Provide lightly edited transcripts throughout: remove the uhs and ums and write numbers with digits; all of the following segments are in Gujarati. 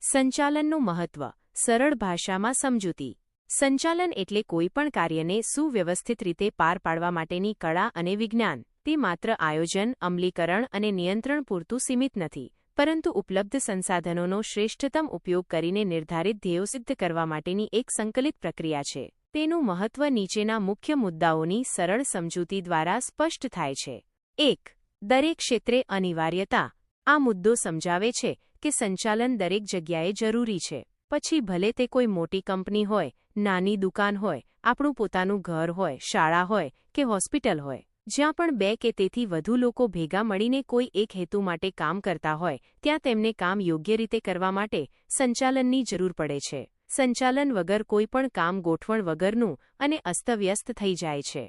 સંચાલનનું મહત્વ. સરળ ભાષામાં સમજૂતી. સંચાલન એટલે કોઈપણ કાર્યને સુવ્યવસ્થિત રીતે પાર પાડવા માટેની કળા અને વિજ્ઞાન. તે માત્ર આયોજન, અમલીકરણ અને નિયંત્રણ પૂરતું સીમિત નથી, પરંતુ ઉપલબ્ધ સંસાધનોનો શ્રેષ્ઠતમ ઉપયોગ કરીને નિર્ધારિત ધ્યેયો સિદ્ધ કરવા માટેની એક સંકલિત પ્રક્રિયા છે. તેનું મહત્વ નીચેના મુખ્ય મુદ્દાઓની સરળ સમજૂતી દ્વારા સ્પષ્ટ થાય છે. 1. દરેક ક્ષેત્રે અનિવાર્યતા. આ મુદ્દો સમજાવે છે કે સંચાલન દરેક જગ્યાએ જરૂરી છે. પછી ભલે તે કોઈ મોટી કંપની હોય, નાની દુકાન હોય, આપણું પોતાનું ઘર હોય, શાળા હોય કે હોસ્પિટલ હોય, જ્યાં પણ 2 કે તેથી વધુ લોકો ભેગા મળીને કોઈ એક હેતુ માટે કામ કરતા હોય, ત્યાં તેમને કામ યોગ્ય રીતે કરવા માટે સંચાલનની જરૂર પડે છે. સંચાલન વગર કોઈ પણ કામ ગોઠવણ વગરનું અને અસ્તવ્યસ્ત થઈ જાય છે.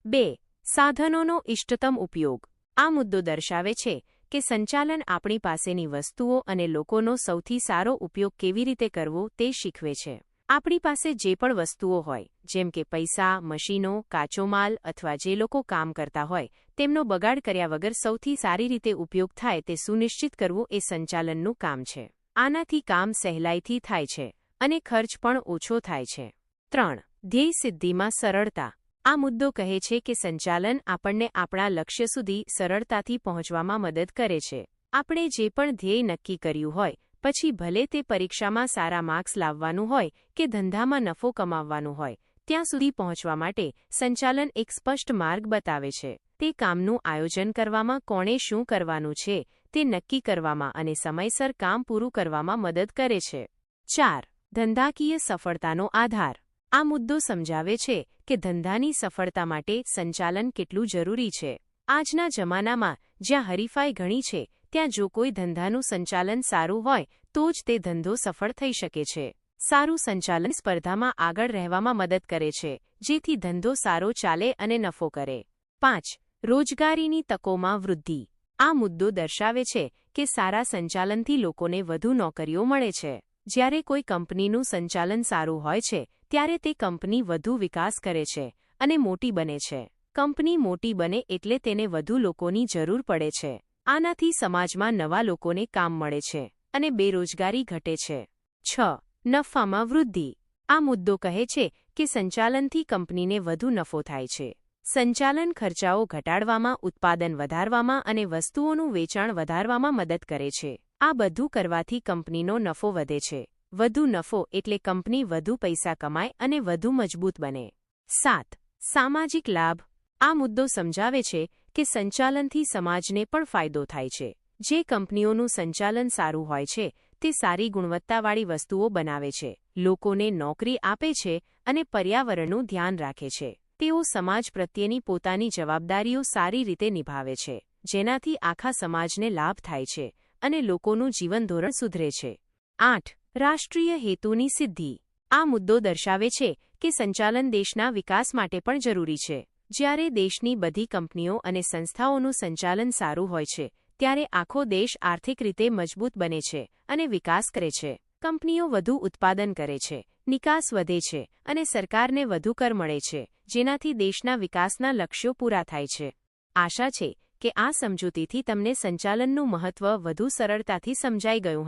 2. સાધનોનો ઇષ્ટતમ ઉપયોગ. આ મુદ્દો દર્શાવે છે કે સંચાલન આપણી પાસેની વસ્તુઓ અને લોકોનો સૌથી સારો ઉપયોગ કેવી રીતે કરવો તે શીખવે છે. આપણી પાસે જે પણ વસ્તુઓ હોય, જેમ કે પૈસા, મશીનો, કાચો માલ અથવા જે લોકો કામ કરતા હોય, તેમનો બગાડ કર્યા વગર સૌથી સારી રીતે ઉપયોગ થાય તે સુનિશ્ચિત કરવું એ સંચાલનનું કામ છે. આનાથી કામ સહેલાઈથી થાય છે અને ખર્ચ પણ ઓછો થાય છે. 3. ધ્યેય સિદ્ધિમાં સરળતા. આ મુદ્દો કહે છે કે સંચાલન આપણને આપણા લક્ષ્ય સુધી સરળતાથી પહોંચવામાં મદદ કરે છે. આપણે જે પણ ધ્યેય નક્કી કર્યું હોય, પછી ભલે તે પરીક્ષામાં સારા માર્ક્સ લાવવાનું હોય કે ધંધામાં નફો કમાવવાનું હોય, ત્યાં સુધી પહોંચવા માટે સંચાલન એક સ્પષ્ટ માર્ગ બતાવે છે. તે કામનું આયોજન કરવામાં, કોણે શું કરવાનું છે તે નક્કી કરવામાં અને સમયસર કામ પૂરું કરવામાં મદદ કરે છે. 4. ધંધાકીય સફળતાનો આધાર. આ મુદ્દો સમજાવે છે કે ધંધાની સફળતા માટે સંચાલન કેટલું જરૂરી છે. આજના જમાનામાં જ્યાં હરીફાઈ ઘણી છે, ત્યાં જો કોઈ ધંધાનું સંચાલન સારું હોય તો જ તે ધંધો સફળ થઈ શકે છે. સારું સંચાલન સ્પર્ધામાં આગળ રહેવામાં મદદ કરે છે, જેથી ધંધો સારો ચાલે અને નફો કરે. 5. રોજગારીની તકોમાં વૃદ્ધિ. આ મુદ્દો દર્શાવે છે કે સારા સંચાલનથી લોકોને વધુ નોકરીઓ મળે છે. જ્યારે કોઈ કંપનીનું સંચાલન સારું હોય છે, ત્યારે તે કંપની વધુ વિકાસ કરે છે અને મોટી બને છે. કંપની મોટી બને એટલે તેને વધુ લોકોની જરૂર પડે છે. આનાથી સમાજમાં નવા લોકોને કામ મળે છે અને બેરોજગારી ઘટે છે. 6. નફામાં વૃદ્ધિ. આ મુદ્દો કહે છે કે સંચાલનથી કંપનીને વધુ નફો થાય છે. સંચાલન ખર્ચાઓ ઘટાડવામાં, ઉત્પાદન વધારવામાં અને વસ્તુઓનું વેચાણ વધારવામાં મદદ કરે છે. આ બધું કરવાથી કંપનીનો નફો વધે છે. વધુ નફો એટલે કંપની વધુ પૈસા કમાય અને વધુ મજબૂત બને. 7. સામાજિક લાભ. આ મુદ્દો સમજાવે છે કે સંચાલનથી સમાજને પણ ફાયદો થાય છે. જે કંપનીઓનું સંચાલન સારું હોય છે, તે સારી ગુણવત્તાવાળી વસ્તુઓ બનાવે છે, લોકોને નોકરી આપે છે અને પર્યાવરણનું ધ્યાન રાખે છે. તેઓ સમાજ પ્રત્યેની પોતાની જવાબદારીઓ સારી રીતે નિભાવે છે, જેનાથી આખા સમાજને લાભ થાય છે અને લોકોનું જીવનધોરણ સુધરે છે. 8. રાષ્ટ્રીય હેતુની સિદ્ધિ. આ મુદ્દો દર્શાવે છે કે સંચાલન દેશના વિકાસ માટે પણ જરૂરી છે. જ્યારે દેશની બધી કંપનીઓ અને સંસ્થાઓનું સંચાલન સારું હોય છે, ત્યારે આખો દેશ આર્થિક રીતે મજબૂત બને છે અને વિકાસ કરે છે. કંપનીઓ વધુ ઉત્પાદન કરે છે, નિકાસ વધે છે અને સરકારને વધુ કર મળે છે, જેનાથી દેશના વિકાસના લક્ષ્યો પૂરા થાય છે. આશા છે કે આ સમજૂતીથી તમને સંચાલનનું મહત્વ વધુ સરળતાથી સમજાઈ ગયું હશે.